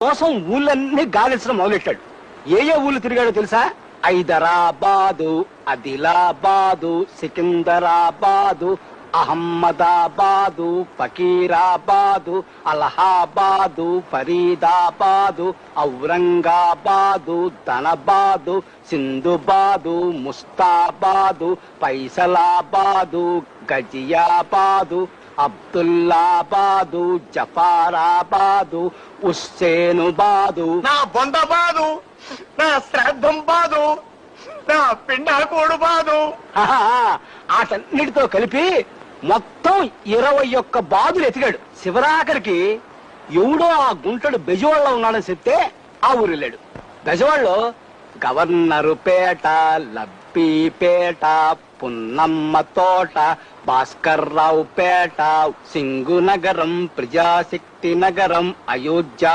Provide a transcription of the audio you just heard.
కోసం ఊళ్ళన్నీ గాలించడం మొదలెట్టాడు. ఏ ఊళ్ళు తిరిగాడో తెలుసా? హైదరాబాదు, ఆదిలాబాదు, సికింద్రాబాదు, అహ్మదాబాదు, ఫకీరాబాదు, అలహాబాదు, ఫరీదాబాదు, ఔరంగాబాదు, ధనబాదు, సింధుబాదు, ముస్తాబాదు, ఫైసలాబాదు, గజియాబాదు, అబ్దుల్లాబాదు, జఫారాబాదు, హుస్సేనుబాదు. నా బొందబాదు, నా శ్రాద్ధం బాదు, నా పిండాకోడు బాదు. ఆటన్నిటితో కలిపి మొత్తం 21 బాదులు ఎతికాడు. శివరాఖరికి ఎవడో ఆ గుంటడు బెజవాడలో ఉన్నాడని చెప్తే ఆ ఊరు వెళ్ళాడు. బెజవాడలో గవర్నరు పేట, లబ్బీపేట, పున్నమ్మ తోట, భాస్కర్రావు పేట, సింగు నగరం, ప్రజాశక్తి నగరం, అయోధ్య